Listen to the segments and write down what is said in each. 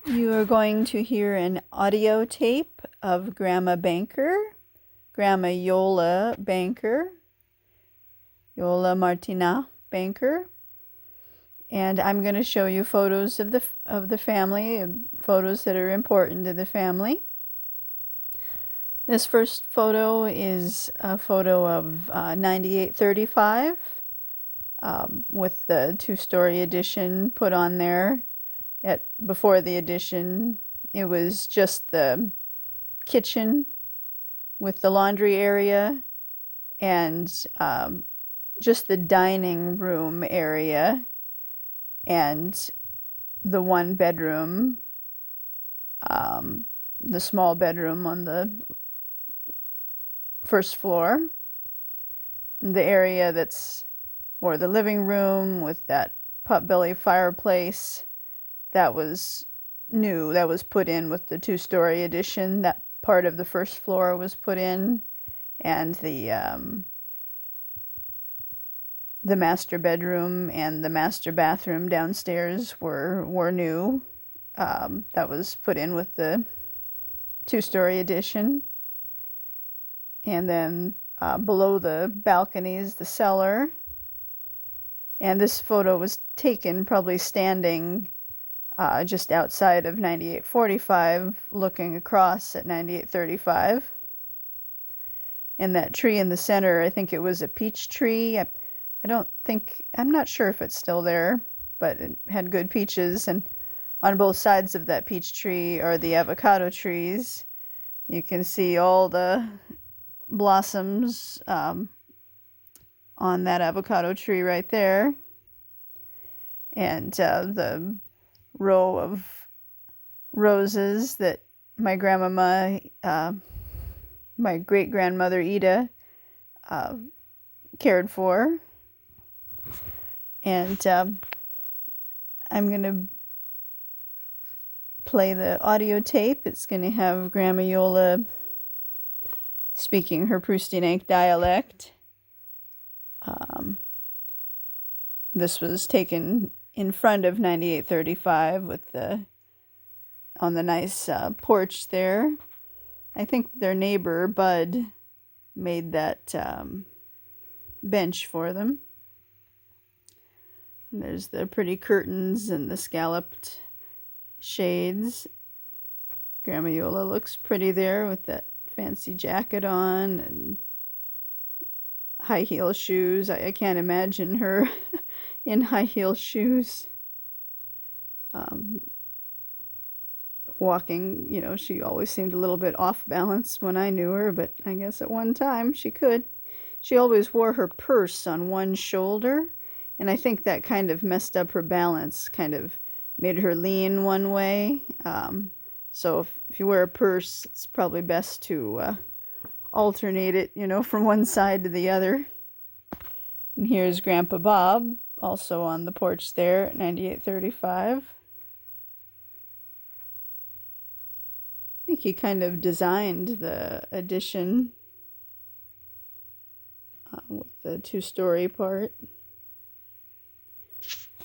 You are going to hear an audio tape of Grandma Banker, Grandma Iole Banker, Iole Martinat Banker, and I'm going to show you photos of the family, photos that are important to the family. This first photo is a photo of 9835 with the two-story addition put on there. Before the addition, it was just the kitchen with the laundry area and just the dining room area and the one bedroom, the small bedroom on the first floor. The area that's more the living room with that potbelly fireplace, that was new. That was put in with the two-story addition. That part of the first floor was put in, and the master bedroom and the master bathroom downstairs were new. That was put in with the two-story addition. And then below the balconies, the cellar. And this photo was taken probably standing just outside of 9845, looking across at 9835. And that tree in the center, I think it was a peach tree. I'm not sure if it's still there, but it had good peaches. And on both sides of that peach tree are the avocado trees. You can see all the blossoms on that avocado tree right there. And the row of roses that my grandmama, my great-grandmother Ida, cared for. And I'm going to play the audio tape. It's going to have Grandma Iole speaking her Prustianank dialect. This was taken in front of 9835 on the nice porch there. I think their neighbor, Bud, made that bench for them. And there's the pretty curtains and the scalloped shades. Grandma Iole looks pretty there with that fancy jacket on and high heel shoes. I can't imagine her in high heel shoes. Walking, she always seemed a little bit off balance when I knew her, but I guess at one time she could. She always wore her purse on one shoulder, and I think that kind of messed up her balance, kind of made her lean one way. So if you wear a purse, it's probably best to alternate it, from one side to the other. And here's Grandpa Bob, also on the porch there at 9835. I think he kind of designed the addition with the two-story part.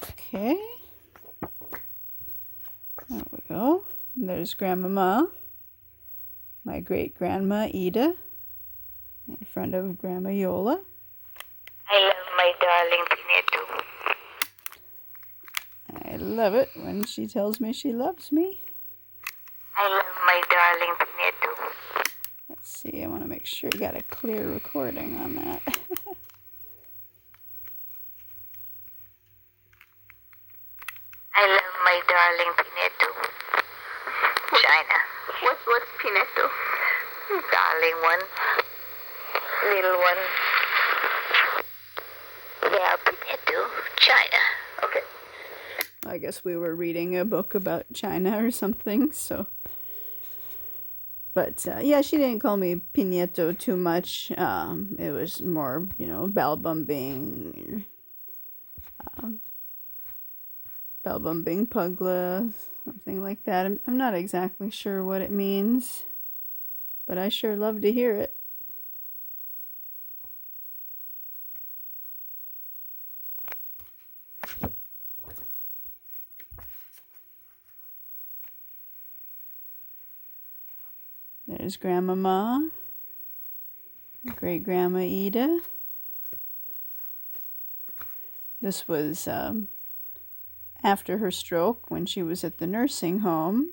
Okay. There we go. And there's Grandmama, my great-grandma Ida, in front of Grandma Iole. I love my darling Pineto. I love it when she tells me she loves me. I love my darling Pineto. Let's see, I want to make sure you got a clear recording on that. I love my darling Pineto. China. What's Pineto? Darling one. Little one. Yeah, Pineto. China. Okay. I guess we were reading a book about China or something, so. But yeah, she didn't call me Pineto too much. It was more, Balbumbing, Balbumbing Pugla, something like that. I'm not exactly sure what it means, but I sure love to hear it. There's Grandmama, great Grandma Ida. This was after her stroke when she was at the nursing home.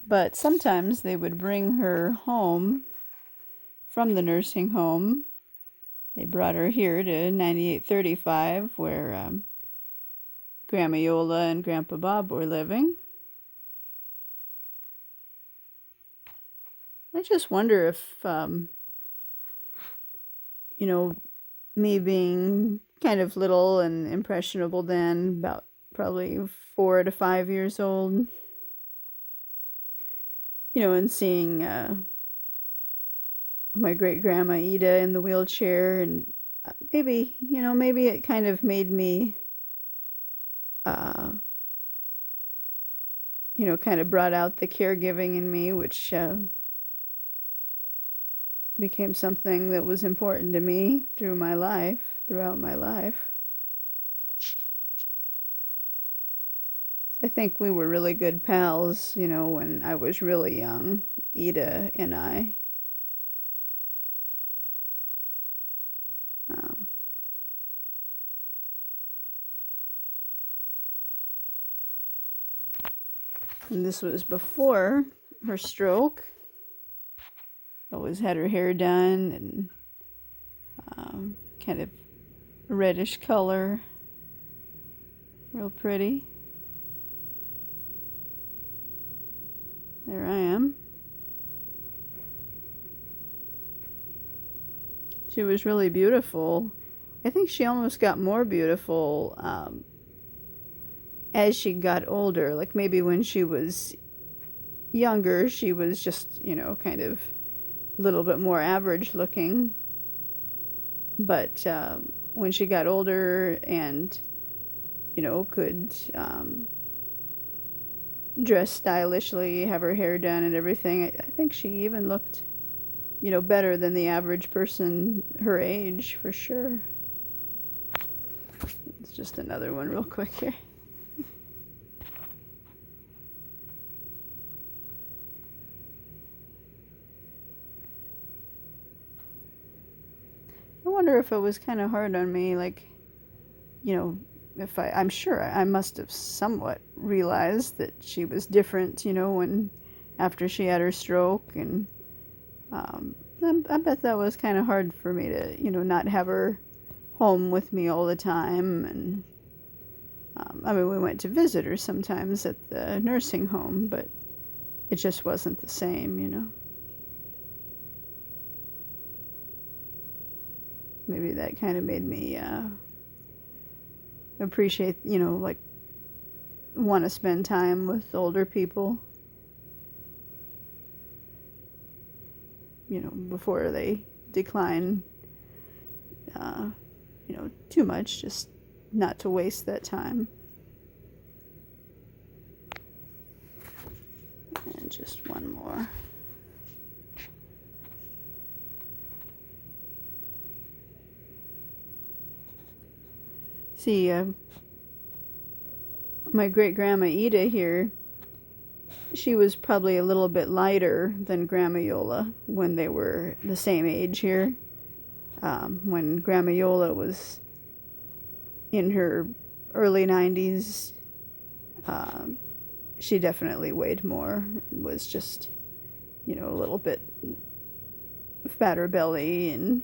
But sometimes they would bring her home from the nursing home. They brought her here to 9835 where Grandma Iole and Grandpa Bob were living. I just wonder if, me being kind of little and impressionable then, about probably 4 to 5 years old, and seeing my great grandma Ida in the wheelchair, and maybe it kind of made me, kind of brought out the caregiving in me, which became something that was important to me throughout my life. I think we were really good pals, when I was really young, Ida and I. And this was before her stroke. Always had her hair done and kind of reddish color. Real pretty. There I am. She was really beautiful. I think she almost got more beautiful as she got older. Like maybe when she was younger, she was just, kind of a little bit more average looking. But when she got older and, could dress stylishly, have her hair done and everything, I think she even looked, better than the average person her age, for sure. It's just another one real quick here. I wonder if it was kind of hard on me, like, if I'm sure I must have somewhat realized that she was different, when after she had her stroke, and I bet that was kind of hard for me to, not have her home with me all the time, and we went to visit her sometimes at the nursing home, but it just wasn't the same. Maybe that kind of made me appreciate, like want to spend time with older people, before they decline, too much, just not to waste that time. And just one more. See, my great grandma Ida here, she was probably a little bit lighter than Grandma Iole when they were the same age here. When Grandma Iole was in her early 90s, she definitely weighed more, was just, a little bit fatter belly and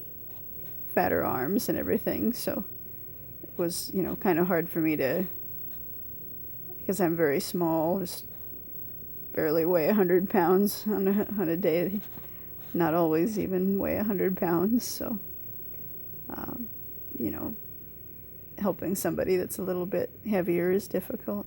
fatter arms and everything, so it was, kind of hard for me to, because I'm very small, just barely weigh 100 pounds on a day, not always even weigh 100 pounds, so, helping somebody that's a little bit heavier is difficult.